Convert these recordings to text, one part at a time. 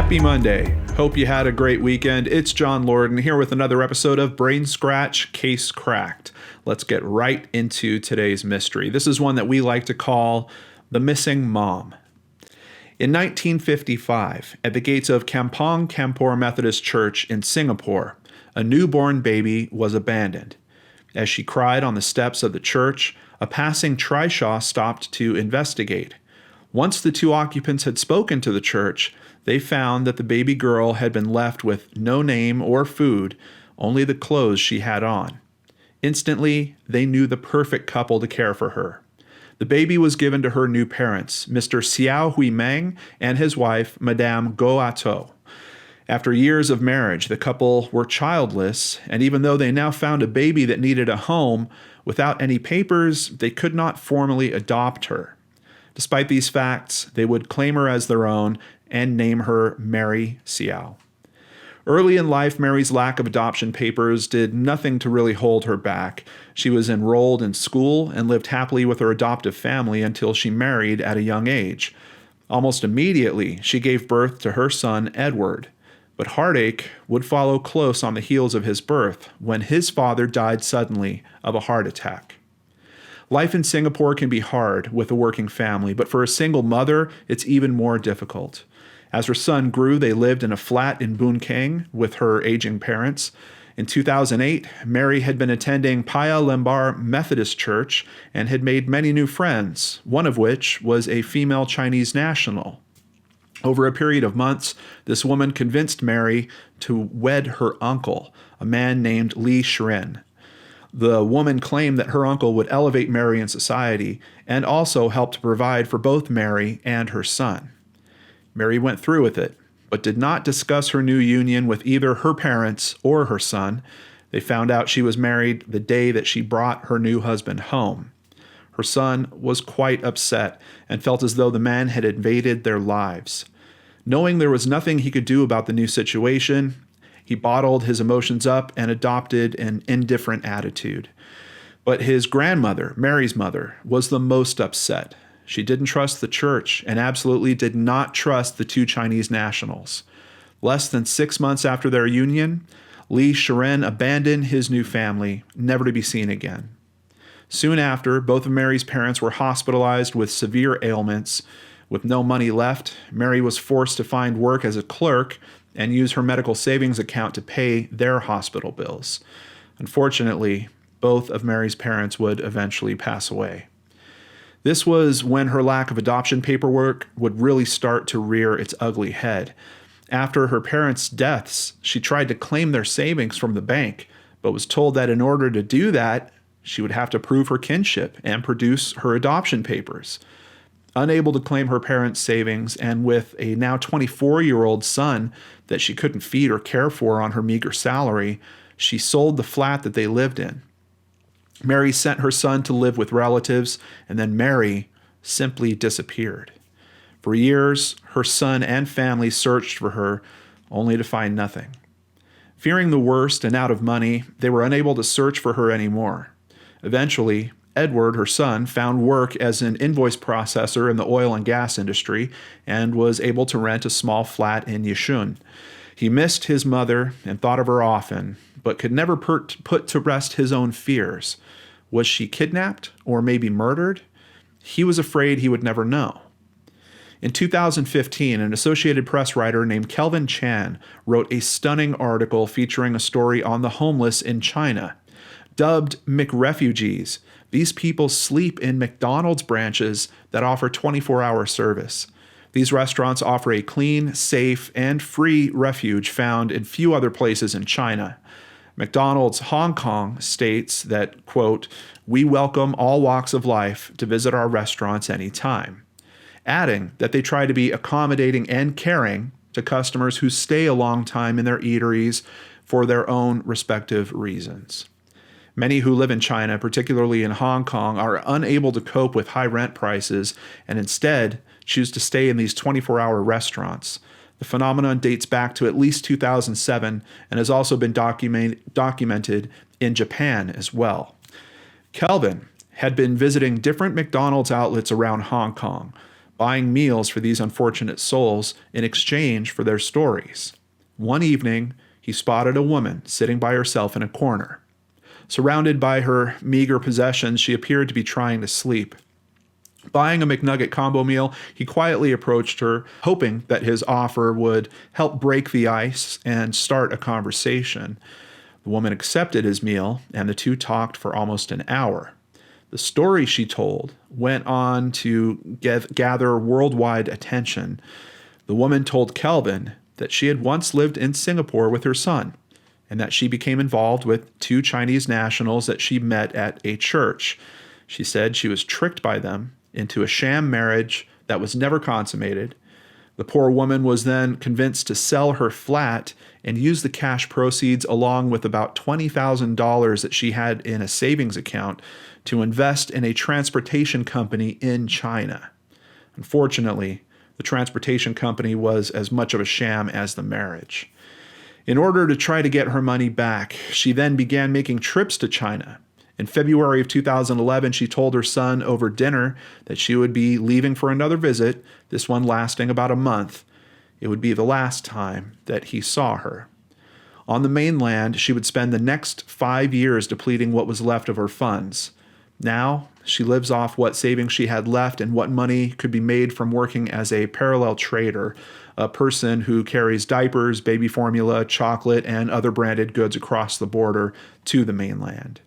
Happy Monday. Hope you had a great weekend. It's John Lorden here with another episode of Brain Scratch Case Cracked. Let's get right into today's mystery. This is one that we like to call The Missing Mom. In 1955, at the gates of Kampong Kampor Methodist Church in Singapore, a newborn baby was abandoned. As she cried on the steps of the church, a passing trishaw stopped to investigate. Once the two occupants had spoken to the church, they found that the baby girl had been left with no name or food, only the clothes she had on. Instantly, they knew the perfect couple to care for her. The baby was given to her new parents, Mr. Xiao Hui Meng and his wife, Madame Go Ato. After years of marriage, the couple were childless, and even though they now found a baby that needed a home, without any papers, they could not formally adopt her. Despite these facts, they would claim her as their own and name her Mary Xiao. Early in life, Mary's lack of adoption papers did nothing to really hold her back. She was enrolled in school and lived happily with her adoptive family until she married at a young age. Almost immediately, she gave birth to her son, Edward. But heartache would follow close on the heels of his birth when his father died suddenly of a heart attack. Life in Singapore can be hard with a working family, but for a single mother, it's even more difficult. As her son grew, they lived in a flat in Boon Keng with her aging parents. In 2008, Mary had been attending Paya Lembar Methodist Church and had made many new friends, one of which was a female Chinese national. Over a period of months, this woman convinced Mary to wed her uncle, a man named Li Shiren. The woman claimed that her uncle would elevate Mary in society and also help to provide for both Mary and her son. Mary went through with it, but did not discuss her new union with either her parents or her son. They found out she was married the day that she brought her new husband home. Her son was quite upset and felt as though the man had invaded their lives. Knowing there was nothing he could do about the new situation, he bottled his emotions up and adopted an indifferent attitude. But his grandmother, Mary's mother, was the most upset. She didn't trust the church and absolutely did not trust the two Chinese nationals. Less than 6 months after their union, Li Shiren abandoned his new family, never to be seen again. Soon after, both of Mary's parents were hospitalized with severe ailments. With no money left, Mary was forced to find work as a clerk and use her medical savings account to pay their hospital bills. Unfortunately, both of Mary's parents would eventually pass away. This was when her lack of adoption paperwork would really start to rear its ugly head. After her parents' deaths, she tried to claim their savings from the bank, but was told that in order to do that, she would have to prove her kinship and produce her adoption papers. Unable to claim her parents' savings, and with a now 24-year-old son that she couldn't feed or care for on her meager salary, she sold the flat that they lived in. Mary sent her son to live with relatives, and then Mary simply disappeared. For years, her son and family searched for her, only to find nothing. Fearing the worst and out of money, they were unable to search for her anymore. Eventually, Edward, her son, found work as an invoice processor in the oil and gas industry and was able to rent a small flat in Yishun. He missed his mother and thought of her often, but could never put to rest his own fears. Was she kidnapped or maybe murdered? He was afraid he would never know. In 2015, an Associated Press writer named Kelvin Chan wrote a stunning article featuring a story on the homeless in China. Dubbed McRefugees, these people sleep in McDonald's branches that offer 24-hour service. These restaurants offer a clean, safe, and free refuge found in few other places in China. McDonald's Hong Kong states that, quote, "We welcome all walks of life to visit our restaurants anytime," adding that they try to be accommodating and caring to customers who stay a long time in their eateries for their own respective reasons. Many who live in China, particularly in Hong Kong, are unable to cope with high rent prices and instead choose to stay in these 24-hour restaurants. The phenomenon dates back to at least 2007 and has also been documented in Japan as well. Kelvin had been visiting different McDonald's outlets around Hong Kong. buying meals for these unfortunate souls in exchange for their stories. One evening, he spotted a woman sitting by herself in a corner. Surrounded by her meager possessions, she appeared to be trying to sleep. Buying a McNugget combo meal, he quietly approached her, hoping that his offer would help break the ice and start a conversation. The woman accepted his meal, and the two talked for almost an hour. The story she told went on to gather worldwide attention. The woman told Kelvin that she had once lived in Singapore with her son, and that she became involved with two Chinese nationals that she met at a church. She said she was tricked by them into a sham marriage that was never consummated. The poor woman was then convinced to sell her flat and use the cash proceeds along with about $20,000 that she had in a savings account to invest in a transportation company in China. Unfortunately, the transportation company was as much of a sham as the marriage. In order to try to get her money back, she then began making trips to China. In February of 2011, she told her son over dinner that she would be leaving for another visit, this one lasting about a month. It would be the last time that he saw her. On the mainland, she would spend the next 5 years depleting what was left of her funds. Now, she lives off what savings she had left and what money could be made from working as a parallel trader, a person who carries diapers, baby formula, chocolate, and other branded goods across the border to the mainland.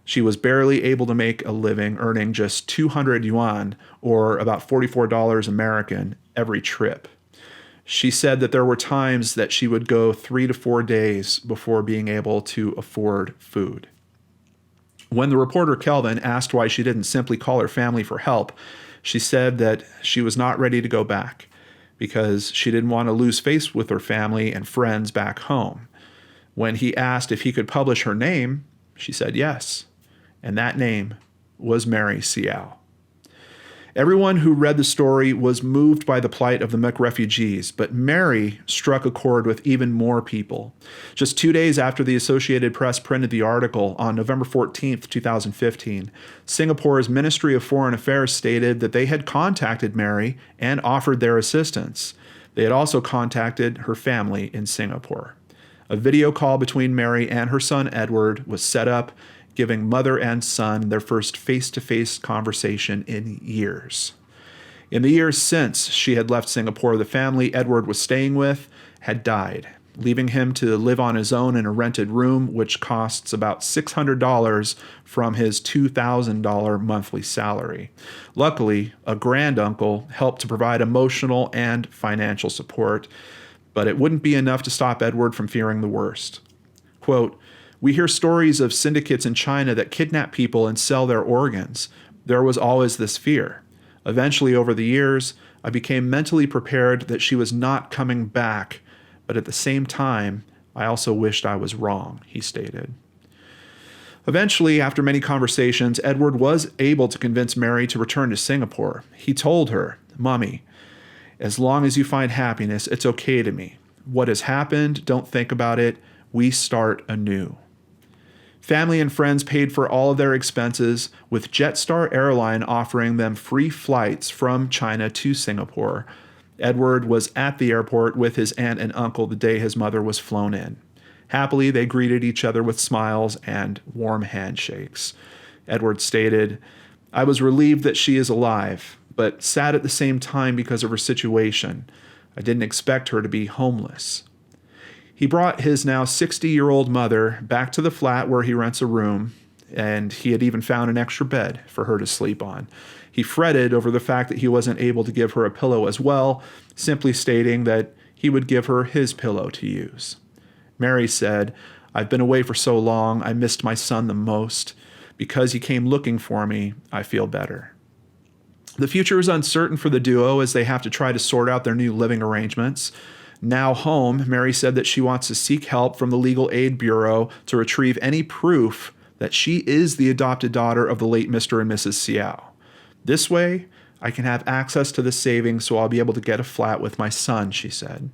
She was barely able to make a living, earning just 200 yuan, or about $44 American, every trip. She said that there were times that she would go 3 to 4 days before being able to afford food. When the reporter Kelvin asked why she didn't simply call her family for help, she said that she was not ready to go back because she didn't want to lose face with her family and friends back home. When he asked if he could publish her name, she said yes. And that name was Mary Hsiao. Everyone who read the story was moved by the plight of the Mick refugees, but Mary struck a chord with even more people. Just 2 days after the Associated Press printed the article, on November 14, 2015, Singapore's Ministry of Foreign Affairs stated that they had contacted Mary and offered their assistance. They had also contacted her family in Singapore. A video call between Mary and her son Edward was set up, giving mother and son their first face-to-face conversation in years. In the years since she had left Singapore, the family Edward was staying with had died, leaving him to live on his own in a rented room, which costs about $600 from his $2,000 monthly salary. Luckily, a granduncle helped to provide emotional and financial support, but it wouldn't be enough to stop Edward from fearing the worst. Quote, "We hear stories of syndicates in China that kidnap people and sell their organs. There was always this fear. Eventually, over the years, I became mentally prepared that she was not coming back, but at the same time, I also wished I was wrong," he stated. Eventually, after many conversations, Edward was able to convince Mary to return to Singapore. He told her, "Mommy, as long as you find happiness, it's okay to me. What has happened, don't think about it. We start anew." Family and friends paid for all of their expenses, with Jetstar Airline offering them free flights from China to Singapore. Edward was at the airport with his aunt and uncle the day his mother was flown in. Happily, they greeted each other with smiles and warm handshakes. Edward stated, "I was relieved that she is alive, but sad at the same time because of her situation. I didn't expect her to be homeless." He brought his now 60-year-old mother back to the flat where he rents a room, and he had even found an extra bed for her to sleep on. He fretted over the fact that he wasn't able to give her a pillow as well, simply stating that he would give her his pillow to use. Mary said, "I've been away for so long, I missed my son the most. Because he came looking for me, I feel better." The future is uncertain for the duo as they have to try to sort out their new living arrangements. Now home, Mary said that she wants to seek help from the Legal Aid Bureau to retrieve any proof that she is the adopted daughter of the late Mr. and Mrs. Hsiao. "This way, I can have access to the savings so I'll be able to get a flat with my son," she said.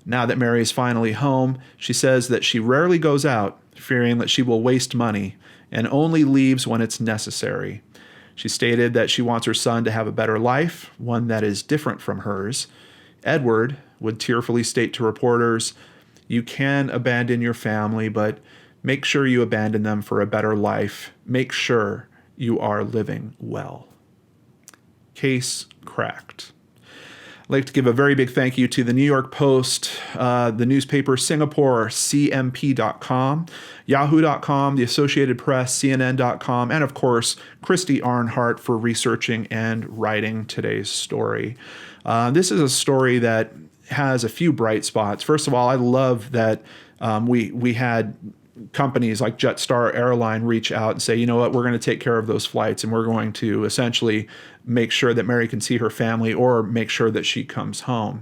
Now that Mary is finally home, she says that she rarely goes out, fearing that she will waste money, and only leaves when it's necessary. She stated that she wants her son to have a better life, one that is different from hers. Edward would tearfully state to reporters, "You can abandon your family, but make sure you abandon them for a better life. Make sure you are living well." Case cracked. I'd like to give a very big thank you to the New York Post, the newspaper Singapore, CMP.com, Yahoo.com, the Associated Press, CNN.com, and of course, Christy Arnhart for researching and writing today's story. This is a story that has a few bright spots. First of all, I love that we had companies like Jetstar Airline reach out and say, you know what, we're going to take care of those flights and we're going to essentially make sure that Mary can see her family or make sure that she comes home.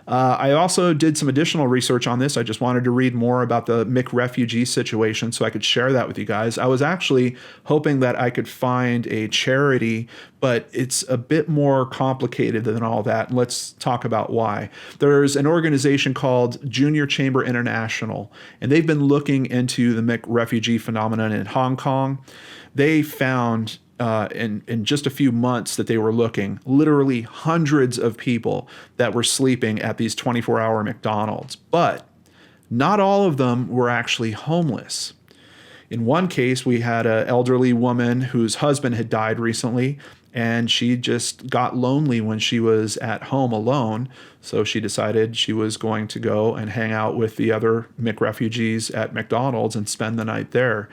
I also did some additional research on this. I just wanted to read more about the Mick refugee situation so I could share that with you guys. I was actually hoping that I could find a charity, but it's a bit more complicated than all that. And let's talk about why. There's an organization called Junior Chamber International, and they've been looking into the Mick refugee phenomenon in Hong Kong. They found in just a few months that they were looking, literally hundreds of people that were sleeping at these 24-hour McDonald's. But not all of them were actually homeless. In one case, we had an elderly woman whose husband had died recently, and she just got lonely when she was at home alone. So she decided she was going to go and hang out with the other Mick refugees at McDonald's and spend the night there.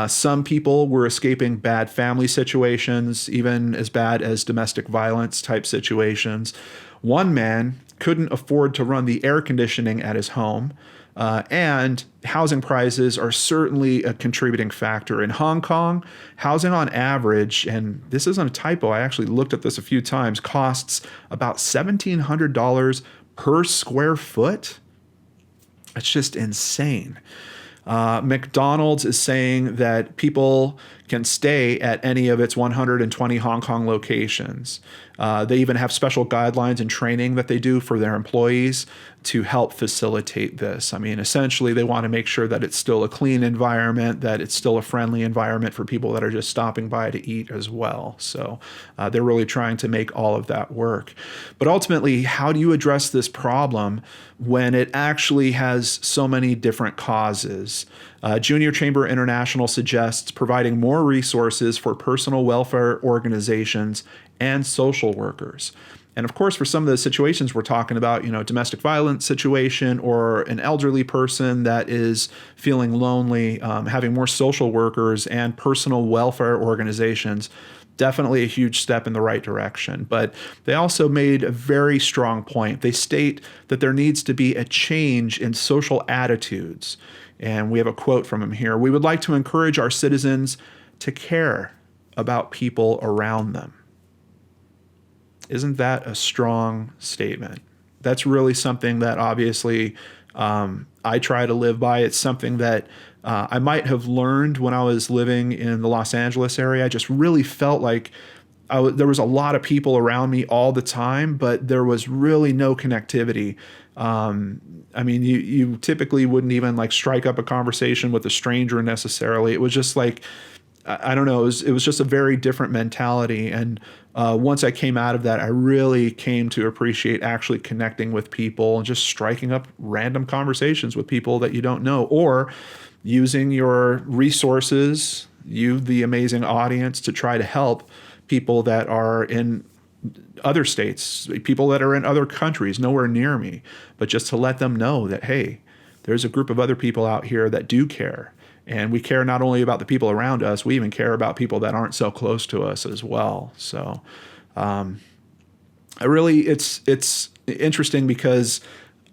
Some people were escaping bad family situations, even as bad as domestic violence type situations. One man couldn't afford to run the air conditioning at his home. And housing prices are certainly a contributing factor. In Hong Kong, housing on average, and this isn't a typo, I actually looked at this a few times, costs about $1,700 per square foot. That's just insane. McDonald's is saying that people can stay at any of its 120 Hong Kong locations. They even have special guidelines and training that they do for their employees to help facilitate this. I mean, essentially, they want to make sure that it's still a clean environment, that it's still a friendly environment for people that are just stopping by to eat as well. So they're really trying to make all of that work. But ultimately, how do you address this problem when it actually has so many different causes? Junior Chamber International suggests providing more resources for personal welfare organizations and social workers. And of course, for some of the situations we're talking about, domestic violence situation or an elderly person that is feeling lonely, having more social workers and personal welfare organizations, definitely a huge step in the right direction. But they also made a very strong point. They state that there needs to be a change in social attitudes. And we have a quote from him here. "We would like to encourage our citizens to care about people around them." Isn't that a strong statement? That's really something that obviously I try to live by. It's something that I might have learned when I was living in the Los Angeles area. I just really felt like there was a lot of people around me all the time, but there was really no connectivity. I mean, you typically wouldn't even like strike up a conversation with a stranger necessarily. It was just like, I don't know, it was just a very different mentality. And once I came out of that, I really came to appreciate actually connecting with people and just striking up random conversations with people that you don't know, or using your resources, the amazing audience, to try to help people that are in other states, people that are in other countries, nowhere near me, but just to let them know that, hey, there's a group of other people out here that do care. And we care not only about the people around us, we even care about people that aren't so close to us as well. So it's interesting because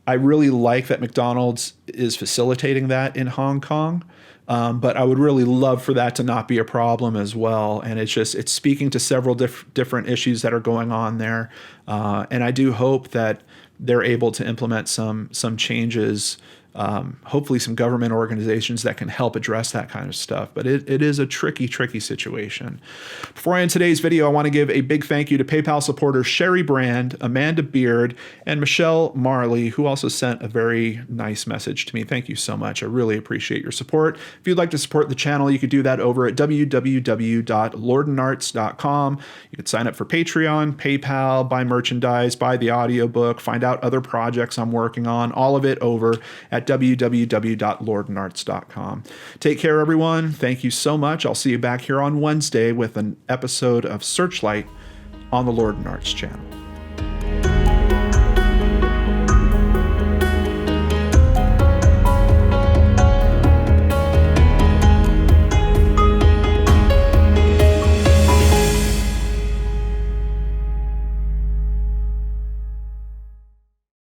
I really like that McDonald's is facilitating that in Hong Kong. But I would really love for that to not be a problem as well. And it's speaking to several different issues that are going on there. And I do hope that they're able to implement some changes hopefully some government organizations that can help address that kind of stuff. But it is a tricky situation. Before I end today's video, I want to give a big thank you to PayPal supporters Sherry Brand, Amanda Beard, and Michelle Marley, who also sent a very nice message to me. Thank you so much. I really appreciate your support. If you'd like to support the channel, you could do that over at www.lordandarts.com. You could sign up for Patreon, PayPal, buy merchandise, buy the audiobook, find out other projects I'm working on, all of it over at www.lordandarts.com. Take care, everyone. Thank you so much. I'll see you back here on Wednesday with an episode of Searchlight on the Lord and Arts channel.